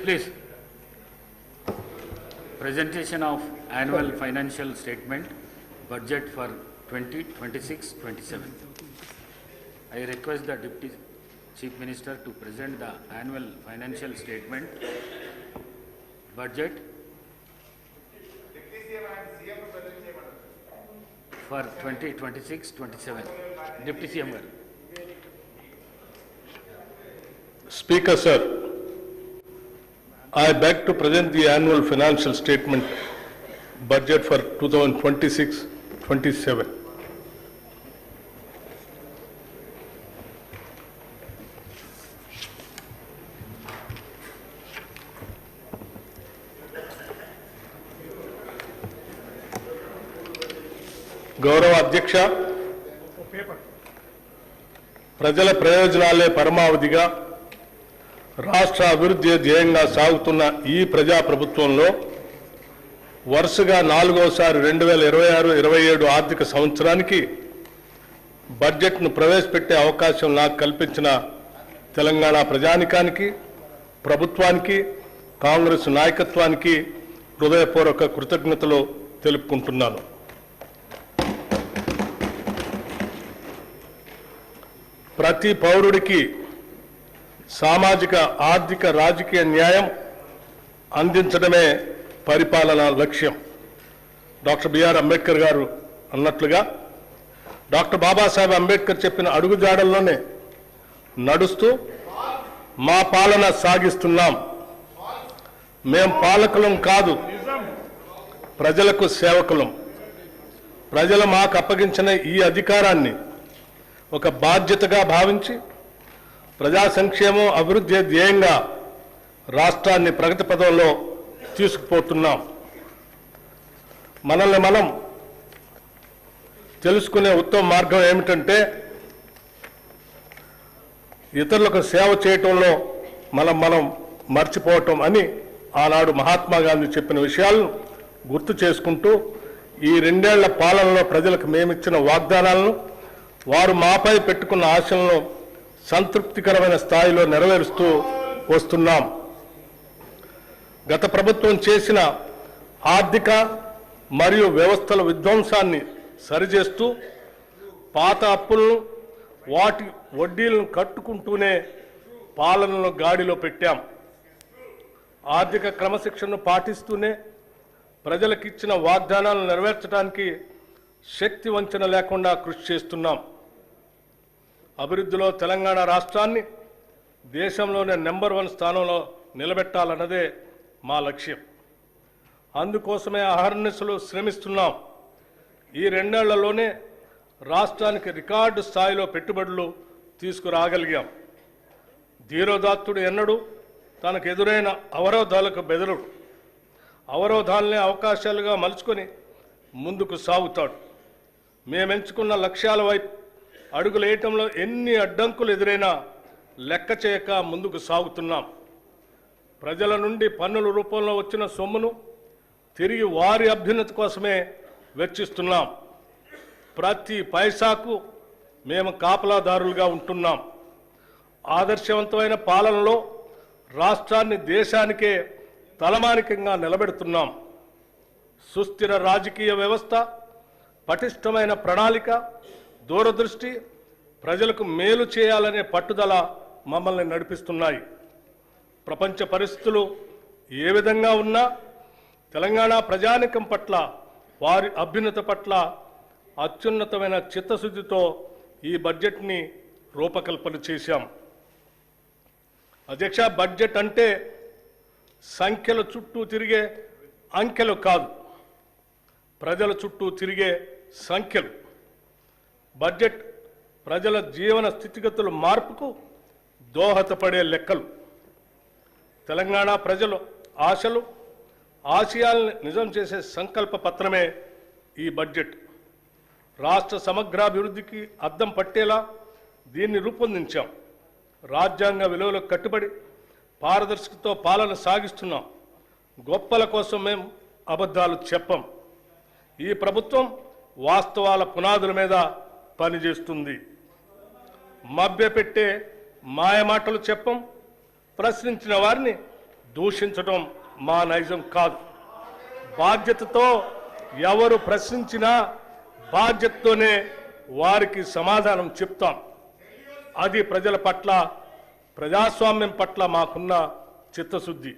Please. Presentation of annual financial statement, budget for 2026-27. I request the Deputy Chief Minister to present the annual financial statement, budget for 2026-27. Deputy CM. Speaker Sir, I beg to present the annual financial statement budget for 2026-27. గౌరవ అధ్యక్ష, ప్రజల ప్రయోజనాలే పరమావధిగా రాష్ట్ర అభివృద్ధి ధ్యేయంగా సాగుతున్న ఈ ప్రజాప్రభుత్వంలో వరుసగా 4వసారి 2026-27 ఆర్థిక సంవత్సరానికి బడ్జెట్ను ప్రవేశపెట్టే అవకాశం నాకు కల్పించిన తెలంగాణ ప్రజానికానికి, ప్రభుత్వానికి, కాంగ్రెస్ నాయకత్వానికి హృదయపూర్వక కృతజ్ఞతలు తెలుపుకుంటున్నాను. ప్రతి పౌరుడికి సామాజిక, ఆర్థిక, రాజకీయ న్యాయం అందించడమే పరిపాలన లక్ష్యం. డాక్టర్ బిఆర్ అంబేద్కర్ గారు అన్నట్లుగా డాక్టర్ బాబాసాహెబ్ అంబేద్కర్ చెప్పిన అడుగుజాడల్లోనే నడుస్తూ మా పాలన సాగిస్తున్నాం. మేం పాలకులం కాదు, ప్రజలకు సేవకులం. ప్రజలు మాకు అప్పగించిన ఈ అధికారాన్ని ఒక బాధ్యతగా భావించి ప్రజా సంక్షేమం, అభివృద్ధి ధ్యేయంగా రాష్ట్రాన్ని ప్రగతి పథంలో తీసుకుపోతున్నాం. మనల్ని మనం తెలుసుకునే ఉత్తమ మార్గం ఏమిటంటే ఇతరులకు సేవ చేయటంలో మనం మర్చిపోవటం అని ఆనాడు మహాత్మా గాంధీ చెప్పిన విషయాలను గుర్తు చేసుకుంటూ ఈ 2 ఏళ్ల పాలనలో ప్రజలకు మేమిచ్చిన వాగ్దానాలను, వారు మాపై పెట్టుకున్న ఆశలను సంతృప్తికరమైన స్థాయిలో నెరవేరుస్తూ వస్తున్నాం. గత ప్రభుత్వం చేసిన ఆర్థిక మరియు వ్యవస్థల విధ్వంసాన్ని సరిచేస్తూ పాత అప్పులను, వాటి వడ్డీలను కట్టుకుంటూనే పాలనను గాడిలో పెట్టాం. ఆర్థిక క్రమశిక్షణను పాటిస్తూనే ప్రజలకు ఇచ్చిన వాగ్దానాలను నెరవేర్చడానికి శక్తి వంచన లేకుండా కృషి చేస్తున్నాం. అభివృద్ధిలో తెలంగాణ రాష్ట్రాన్ని దేశంలోనే నెంబర్ 1 స్థానంలో నిలబెట్టాలన్నదే మా లక్ష్యం. అందుకోసమే అహర్నిశలు శ్రమిస్తున్నాం. ఈ 2 ఏళ్లలోనే రాష్ట్రానికి రికార్డు స్థాయిలో పెట్టుబడులు తీసుకురాగలిగాం. ధీరోదాత్తుడు ఎన్నడూ తనకు ఎదురైన అవరోధాలకు బెదరుడు. అవరోధాలనే అవకాశాలుగా మలుచుకొని ముందుకు సాగుతాడు. మేమెంచుకున్న లక్ష్యాల వైపు అడుగులేయటంలో ఎన్ని అడ్డంకులు ఎదురైనా లెక్క చేయక ముందుకు సాగుతున్నాం. ప్రజల నుండి పన్నుల రూపంలో వచ్చిన సొమ్మును తిరిగి వారి అభ్యున్నతి కోసమే వెచ్చిస్తున్నాం. ప్రతి పైసాకు మేము కాపలాదారులుగా ఉంటున్నాం. ఆదర్శవంతమైన పాలనలో రాష్ట్రాన్ని దేశానికే తలమానికంగా నిలబెడుతున్నాం. సుస్థిర రాజకీయ వ్యవస్థ, పటిష్టమైన ప్రణాళిక, దూరదృష్టి, ప్రజలకు మేలు చేయాలనే పట్టుదల మమ్మల్ని నడిపిస్తున్నాయి. ప్రపంచ పరిస్థితులు ఏ విధంగా ఉన్నా తెలంగాణ ప్రజానికం పట్ల, వారి అభ్యున్నత పట్ల అత్యున్నతమైన చిత్తశుద్ధితో ఈ బడ్జెట్ని రూపకల్పన చేశాం. అధ్యక్ష, బడ్జెట్ అంటే సంఖ్యల చుట్టూ తిరిగే అంకెలు కాదు, ప్రజల చుట్టూ తిరిగే సంఖ్యలు. బడ్జెట్ ప్రజల జీవన స్థితిగతుల మార్పుకు దోహదపడే లెక్కలు. తెలంగాణ ప్రజల ఆశలు, ఆశయాలను నిజం చేసే సంకల్ప పత్రమే ఈ బడ్జెట్. రాష్ట్ర సమగ్రాభివృద్ధికి అద్దం పట్టేలా దీన్ని రూపొందించాం. రాజ్యాంగ విలువలకు కట్టుబడి పారదర్శకతో పాలన సాగిస్తున్నాం. గొప్పల కోసం మేము అబద్ధాలు చెప్పం. ఈ ప్రభుత్వం వాస్తవాల పునాదుల మీద పనిచేస్తుంది. మభ్యపెట్టే మాయమాటలు చెప్పం. ప్రశ్నించిన వారిని దూషించడం మా నైజం కాదు. బాధ్యతతో ఎవరు ప్రశ్నించినా బాధ్యతతోనే వారికి సమాధానం చెప్తాం. అది ప్రజల పట్ల, ప్రజాస్వామ్యం పట్ల మాకున్న చిత్తశుద్ధి.